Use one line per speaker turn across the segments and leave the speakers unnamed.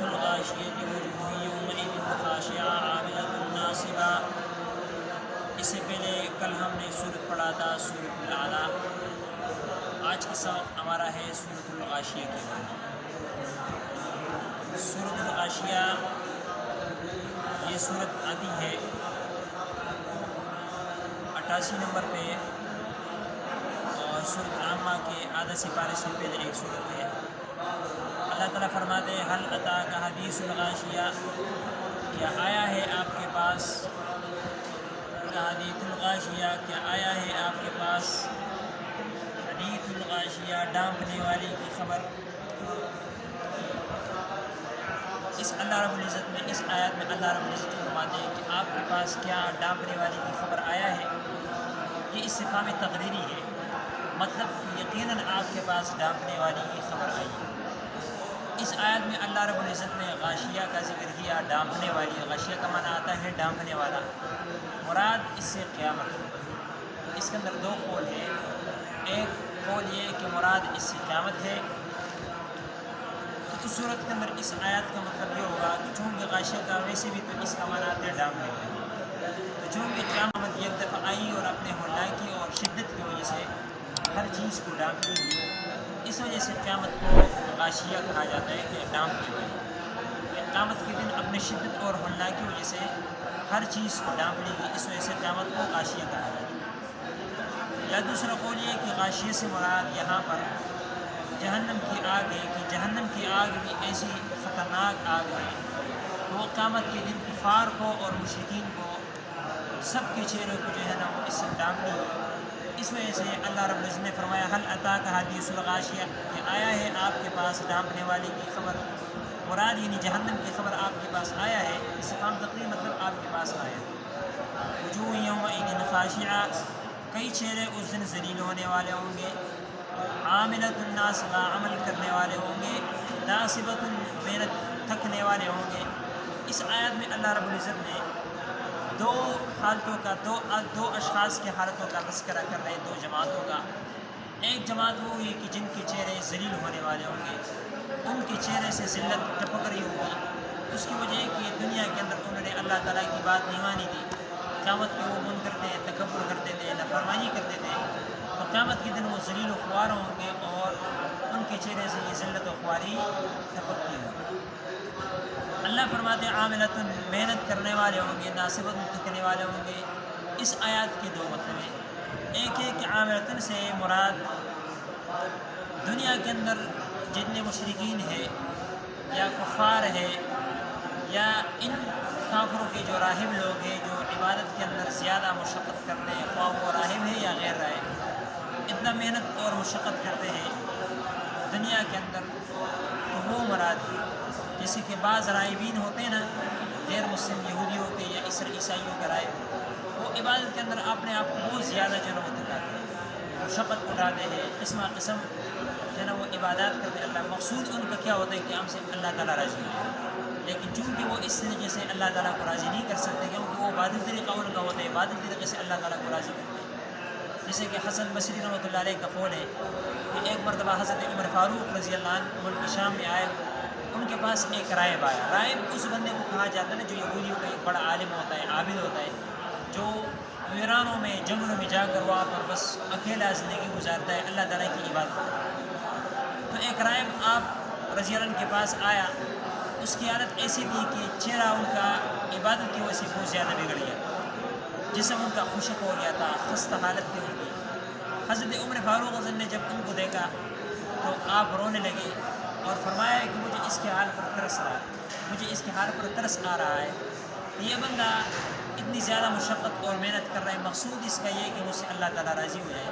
الغاشیة وجوہ یومئذ خاشعة عاملة ناصبہ۔ اس سے پہلے کل ہم نے سورۃ پڑھا تھا سورۃ الاعلیٰ۔ آج کا سبق ہمارا ہے سورۃ الغاشیہ کے بارے میں۔ سورۃ الغاشیہ یہ سورت آتی ہے 88 نمبر پہ، اور سورۃ العامہ کے آدھا سپارے سے پہلے ایک سورت ہے۔ اللہ تعالیٰ فرماتے ہیں حل اتاک حدیث الغاشیہ، کیا آیا ہے آپ کے پاس حدیث الغاشیہ، کیا آیا ہے آپ کے پاس حدیث الغاشیہ، ڈانپنے والی کی خبر۔ اس اللہ رب العزت میں اس آیت میں اللہ رب العزت فرماتے ہیں کہ آپ کے پاس کیا ڈانپنے والی کی خبر آیا ہے۔ یہ استفہام تقریری ہے، مطلب کہ یقیناً آپ کے پاس ڈانپنے والی کی خبر آئی ہے۔ اس آیت میں اللہ رب العزت نے غاشیہ کا ذکر کیا، ڈانپنے والی۔ غاشیہ کا معنی آتا ہے ڈانپنے والا، مراد اس سے قیامت۔ اس کے اندر دو قول ہیں، ایک قول یہ کہ مراد اس سے قیامت ہے، تو اس صورت کے اندر اس آیت کا مطلب یہ ہوگا کہ چونکہ غاشیہ کا ویسے بھی تو اس کا معنی آتا ہے ڈانپنے والی، تو چونکہ قیامت ایک دفعہ آئی اور اپنے ہولناکی اور شدت کی وجہ سے ہر چیز کو ڈانپ لی، اس وجہ سے قیامت کو غاشیہ کہا جاتا ہے کہ ڈانپنے والی۔ قیامت کے دن اپنے شدت اور ہولناکی کی وجہ سے ہر چیز کو ڈانپ لے گی، اس وجہ سے قیامت کو غاشیہ کہا جاتا ہے۔ یا دوسرا قول یہ کہ غاشیہ سے مراد یہاں پر جہنم کی آگ ہے، کہ جہنم کی آگ بھی ایسی خطرناک آگ ہے کہ وہ قیامت کے دن کفار کو اور مشرکین کو سب کے چہروں کو جو ہے نا وہ اس سے ڈانپ لے گی۔ اس وجہ سے اللہ رب العزت نے فرمایا حل اتاک حدیث الغاشیہ، کہ آیا ہے آپ کے پاس ڈانپنے والے کی خبر، مراد یعنی جہنم کی خبر آپ کے پاس آیا ہے۔ استفہام تقریر مطلب آپ کے پاس آیا ہے۔ وجوہ یومئذ خاشعہ، کئی چہرے اس دن ذلیل ہونے والے ہوں گے، عاملۃ ناصبہ، عمل کرنے والے ہوں گے، ناصبۃ، محنت تھکنے والے ہوں گے۔ اس آیت میں اللہ رب العزت نے دو حالتوں کا دو اشخاص کے حالتوں کا تذکرہ کر رہے ہیں، دو جماعتوں کا۔ ایک جماعت وہ ہوئی کہ جن کے چہرے ذلیل ہونے والے ہوں گے، ان کے چہرے سے ذلت ٹپک رہی ہوگی، اس کی وجہ ہے کہ دنیا کے اندر انہوں نے اللہ تعالیٰ کی بات نہیں مانی تھی، قیامت کے وہ منکر تھے، تکبر کرتے تھے، نافرمانی کرتے تھے، تو قیامت کے دن وہ ذلیل و خوار ہوں گے اور ان کے چہرے سے یہ ذلت و خواری ٹپکتی ہوگی۔ اللہ فرماتے ہیں عاملۃ، محنت کرنے والے ہوں گے، ناصبۃ، تھکنے والے ہوں گے۔ اس آیات کے دو مطلب ہیں، ایک ہے کہ عاملۃ سے مراد دنیا کے اندر جتنے مشرکین ہیں یا کفار ہیں یا ان کافروں کے جو راہب لوگ ہیں جو عبادت کے اندر زیادہ مشقت کرتے ہیں، خواہ وہ راہب ہے یا غیر راہب، اتنا محنت اور مشقت کرتے ہیں دنیا کے اندر، تو وہ مراد ہے۔ جیسے کہ بعض راہبین ہوتے ہیں نا، غیر مسلم یہودیوں کے یا عیسائیوں کے راہب، وہ عبادت کے اندر اپنے آپ کو بہت زیادہ جو ہے وہ تھکاتے ہیں، مشقت اٹھاتے ہیں، قسم قسم جو ہے نا وہ عبادات کرتے ہیں۔ اللہ مقصود ان کا کیا ہوتا ہے کہ ہم سے اللہ تعالیٰ راضی ہو، لیکن چونکہ وہ اس طریقے سے اللہ تعالیٰ کو راضی نہیں کر سکتے، کیونکہ وہ باطل طریقہ ان کا ہوتا ہے، باطل طریقے سے اللہ تعالیٰ کو راضی کرتے ہیں۔ جیسے کہ حسن بصری رحمۃ اللہ علیہ کا قول ہے کہ ایک مرتبہ حضرت عمر فاروق رضی اللہ عنہ ملک شام میں آئے، ان کے پاس ایک راہب آیا۔ راہب اس بندے کو کہا جاتا ہے نا جو یہودیوں کا ایک بڑا عالم ہوتا ہے، عابد ہوتا ہے، جو ویرانوں میں جنگلوں میں جا کر وہاں پر بس اکیلا زندگی گزارتا ہے، اللہ تعالیٰ کی عبادت کرتا ہے۔ تو ایک راہب آپ رضی اللہ عنہ کے پاس آیا، اس کی حالت ایسی تھی کہ چہرہ ان کا عبادت کی وجہ سے بہت زیادہ بگڑ گیا، جسم ان کا خشک ہو گیا تھا، خستہ حالت تھی ان کی۔ حضرت عمر فاروق رضی اللہ عنہ نے جب ان کو دیکھا تو آپ رونے لگے اور فرمایا کہ مجھے اس کے حال پر ترس رہا ہے، مجھے اس کے حال پر ترس آ رہا ہے کہ یہ بندہ اتنی زیادہ مشقت اور محنت کر رہا ہے، مقصود اس کا یہ ہے کہ مجھ سے اللہ تعالیٰ راضی ہو جائے،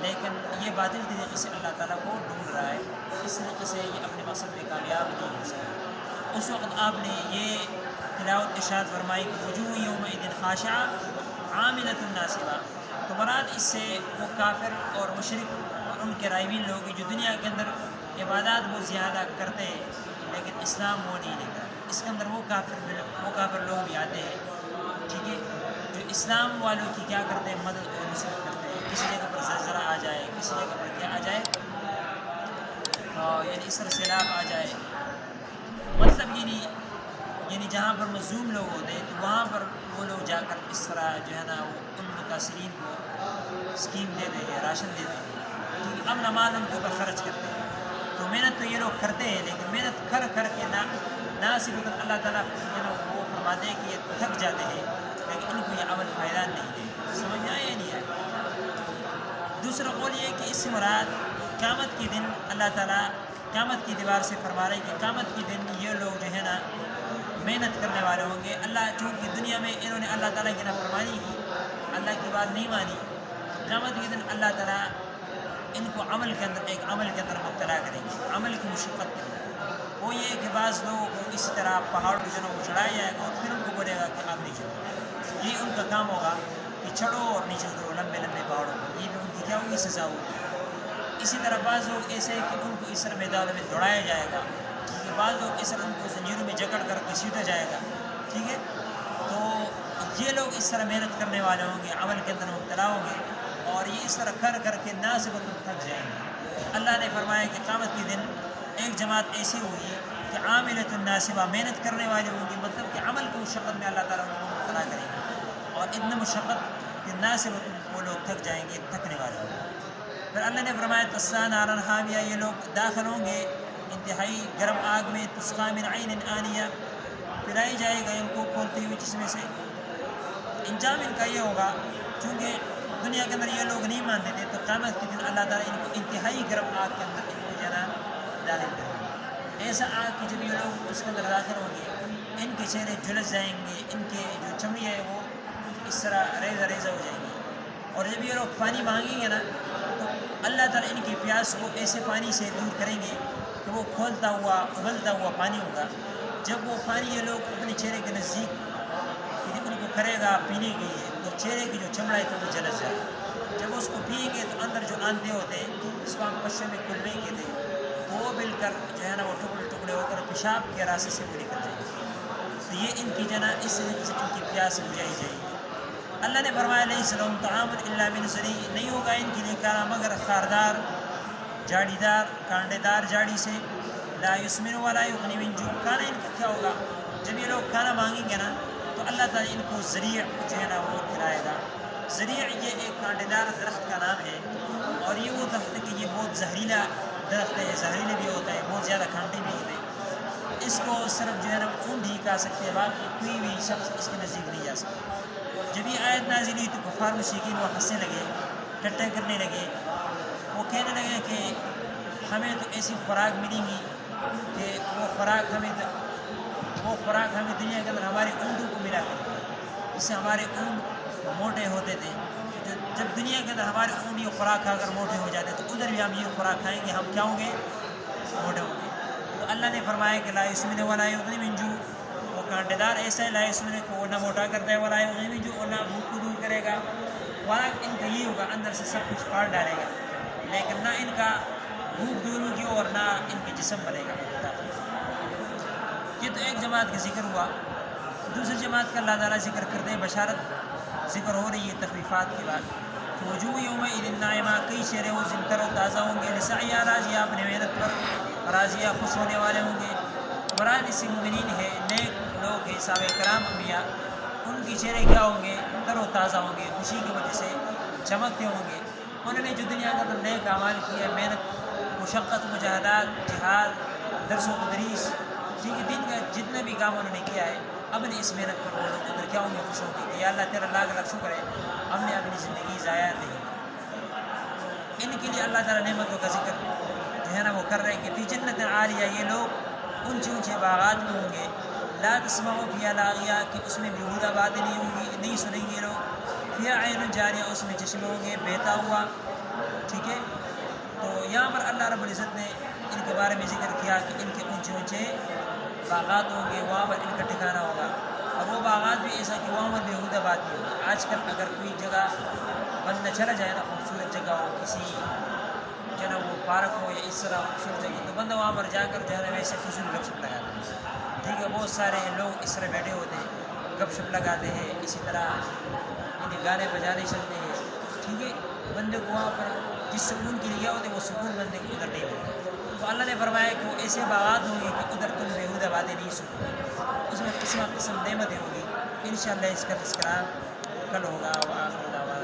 لیکن یہ باطل طریقے سے اللہ تعالیٰ کو ڈھونڈ رہا ہے، اس طریقے سے یہ اپنے مقصد میں کامیاب نہیں ہو سکتا۔ اس وقت آپ نے یہ تلاوت ارشاد فرمائی کہ وجوہ یومئذ خاشعہ عاملۃ ناصبہ، تو مراد اس سے وہ کافر اور مشرک اور ان کے راہبین لوگ جو دنیا کے اندر عبادات بہت زیادہ کرتے ہیں لیکن اسلام وہ نہیں لے کر، اس کے اندر وہ کافر لوگ بھی آتے ہیں، ٹھیک ہے، جو اسلام والوں کی کیا کرتے ہیں، مدد اور نصرت کرتے ہیں، کسی جگہ پر زلزلہ آ جائے، کسی جگہ پر کیا آ جائے، یعنی اس طرح سیلاب آ جائے مطلب یعنی جہاں پر مظلوم لوگ ہوتے ہیں تو وہاں پر وہ لوگ جا کر اس طرح جو ہے نا وہ ان متاثرین کو اسکیم دیتے ہیں، راشن دیتے ہیں، کیونکہ امن امان ان کے اوپر خرچ کرتے ہیں۔ تو محنت تو یہ لوگ کرتے ہیں، لیکن محنت کر کے نہ صرف اللہ تعالیٰ وہ فرماتے ہیں کہ یہ تھک جاتے ہیں، لیکن ان کو یہ عمل فائدہ نہیں ہے۔ سمجھ میں آیا نہیں ہے؟ دوسرا قول یہ ہے کہ اس سے مراد قیامت کے دن اللہ تعالیٰ قیامت کی دیوار سے فرما رہے ہیں کہ قیامت کے دن یہ لوگ جو ہے نا محنت کرنے والے ہوں گے۔ اللہ چونکہ دنیا میں انہوں نے اللہ تعالیٰ کی نافرمانی کی، اللہ کی بات نہیں مانی، قیامت کے دن اللہ تعالیٰ ان کو عمل کے اندر مبتلا کریں گے، عمل کی مشقت کریں گے۔ وہ یہ ہے کہ بعض لوگوں کو اسی طرح پہاڑ کو جنوں کو چڑھایا جائے گا اور پھر ان کو بولے گا کہ آپ نیچے اترو۔ یہ ان کا کام ہوگا کہ چڑھو اور نیچے اترو لمبے پہاڑوں پر، یہ بھی ان کی کیا ہوگی؟ سزا ہوگی۔ اسی طرح بعض لوگ ایسے ہیں کہ ان کو اس طرح میدانوں میں دوڑایا جائے گا، کیونکہ بعض لوگ اس طرح ان کو زنجیروں میں جکڑ کر گھسیٹا جائے گا، ٹھیک ہے؟ تو یہ لوگ اس طرح محنت کرنے والے ہوں گے، عمل کے اندر مبتلا ہوں گے، اور یہ اس طرح کر کے ناصبت تھک جائیں گے۔ اللہ نے فرمایا کہ قیامت کے دن ایک جماعت ایسی ہوگی کہ عاملۃ الناصبہ، محنت کرنے والی ہوں گی، مطلب کہ عمل کی مشقت میں اللہ تعالیٰ ان کو مبتلا کریں گے، اور اتنا مشقت کہ ناصبت وہ لوگ تھک جائیں گے، تھکنے والے ہوں گے۔ پھر اللہ نے فرمایا تسلیٰ نارا حامیہ، یہ لوگ داخل ہوں گے انتہائی گرم آگ میں، تسقیٰ من عین آنیہ، پلائی جائے گا ان کو کھولتی ہوئی چشمے سے۔ انجام ان کا یہ ہوگا، چونکہ دنیا کے اندر یہ لوگ نہیں مانتے تھے، تو قیامت کے دن اللہ تعالیٰ ان کو انتہائی گرم آگ کے اندر ان کو جو ہے نا داخل کریں گے۔ ایسا آگ کہ جب یہ لوگ اس کے اندر داخل ہوں گے، ان کے چہرے جھلس جائیں گے، ان کے جو چمڑی ہے وہ اس طرح ریزہ ہو جائیں گے، اور جب یہ لوگ پانی مانگیں گے نا تو اللہ تعالیٰ ان کی پیاس کو ایسے پانی سے دور کریں گے کہ وہ کھولتا ہوا ابلتا ہوا پانی ہوگا۔ جب وہ پانی یہ لوگ اپنے چہرے کے نزدیک ان کو کرے گا پینے کے لیے، تو چہرے کی جو چمڑا ہے تو وہ جلس جائے گا۔ جب اس کو پئیں گے تو اندر جو آندے ہوتے ہیں، جس کو ہم پشے میں کلوے کہتے ہیں، تو وہ مل کر جو ہے نا وہ ٹکڑے ہو کر پیشاب کے راستے سے وہ نکل جائے گی۔ تو یہ ان کی جنا اس طریقے سے ان کی پیاس بجھائی جائے گی۔ اللہ نے فرمایا لیس لہم طعام الا من ضریع، نہیں ہوگا ان کے لیے کھانا مگر خاردار، جاڑی دار، کانٹے دار جاڑی سے، لا یسمن ولا یغنی من جوع، کھانا ان کا کیا ہوگا؟ جب یہ لوگ کھانا مانگیں گے نا تو اللہ تعالیٰ ان کو ذریع جو ہے نا وہ کھلائے گا۔ ذریع یہ ایک کانٹے دار درخت کا نام ہے، اور یہ وہ درخت ہے کہ یہ بہت زہریلا درخت ہے، زہریلا بھی ہوتا ہے، بہت زیادہ کانٹے بھی ہوتے ہیں۔ اس کو صرف جو ہے نا اونٹ ہی کھا سکتے ہیں، باقی کوئی بھی شخص اس کے نزدیک نہیں جا سکتا۔ جب یہ آیت نازل ہوئی تو کفار مشرکین وہ ہنسنے لگے، ٹٹے کرنے لگے، وہ کہنے لگے کہ ہمیں تو ایسی خوراک ملے گی کہ وہ خوراک ہمیں دنیا کے اندر ہمارے اونٹوں کو ملا کرتی، اس سے ہمارے اونٹ موٹے ہوتے تھے۔ جب دنیا کے اندر ہمارے اونٹ یہ خوراک کھا کر موٹے ہو جاتے تو ادھر بھی ہم یہ خوراک کھائیں گے، ہم کیا ہوں گے؟ موٹے ہوں گے۔ تو اللہ نے فرمایا کہ لا یسمن ولا یغنی من جوع، وہ کانٹے دار ایسا ہے، لا یسمن کو وہ نہ موٹا کرتا ہے، ولا یغنی من جوع، نہ بھوک کو دور کرے گا۔ خوراک ان کا یہ ہوگا، اندر سے سب کچھ کاٹ ڈالے گا، لیکن نہ ان کا بھوک دور ہوگی اور نہ ان کے جسم بنے گا۔ یہ تو ایک جماعت کا ذکر ہوا۔ دوسری جماعت کا اللہ تعالیٰ ذکر کرتے ہیں، بشارت ذکر ہو رہی ہے تخفیفات کے بعد۔ وجوہ یومئذ ناعمہ، کئی چہرے وہ زن تر و تازہ ہوں گے، لسعیہا راضیہ، اپنے محنت پر راضیہ، خوش ہونے والے ہوں گے۔ مراد اس سے مومنین ہے، نیک لوگ ہیں، صحابہ کرام انبیاء، ان کے چہرے کیا ہوں گے؟ تر و تازہ ہوں گے، خوشی کی وجہ سے چمکتے ہوں گے۔ انہوں نے جو دنیا کے اندر نیک اعمال کیا، محنت، مشقت، مجاہدات، جہاد، درس و تدریس، ٹھیک ہے، دین کا جتنا بھی کام انہوں نے کیا ہے، اپنی اس محنت پر وہ لوگ اندر کیا ہوں گے؟ خوش ہوں گے کہ یا اللہ تیرا لاکھ لاکھ شکر ہے، ہم نے اپنی زندگی ضائع نہیں۔ ان کے لیے اللہ تعالیٰ نعمتوں کا ذکر جو ہے نا وہ کر رہے ہیں کہ فی جنت عالیہ، یہ لوگ اونچے اونچے باغات میں ہوں گے، لا تسمع فیہا لاغیہ، کہ اس میں بیہودہ باتیں نہیں ہوں گی، نہیں سنیں گے لوگ، فیہا عین جاریہ، اس میں چشمے ہوں گے بہتا ہوا، ٹھیک ہے۔ تو یہاں پر اللہ رب العزت نے ان کے بارے میں ذکر کیا کہ ان کے اونچے اونچے باغات ہوں گے، وہاں پر ان کا ٹھکانہ ہوگا، اور وہ باغات بھی ایسا کہ وہاں پر بیہودہ بات نہیں ہوگی۔ آج کل اگر کوئی جگہ بندہ چلا جائے نا، خوبصورت جگہ ہو، کسی جو ہے نا وہ پارک ہو یا اس طرح خوبصورت جگہ، تو بندہ وہاں پر جا کر جو ہے نا ویسے فضول گپ شپ لگاتا ہے، ٹھیک ہے۔ بہت سارے لوگ اس طرح بیٹھے ہوتے ہیں، گپ شپ لگاتے ہیں، اسی طرح گانے بجانے چلتے ہیں، ٹھیک ہے، بندے کو وہاں پر جس سکون کے لیے گیا ہوتے وہ سکون بندے کو ادھر نہیں ملے. تو اللہ نے فرمایا کہ وہ ایسے باغات ہوں گے کہ ادھر تم بیہودہ باتیں نہیں سنو گے، اس میں قسم قسم نعمتیں ہوں گی. انشاءاللہ اس کا تذکرہ کل ہوگا. وآخر دعوانا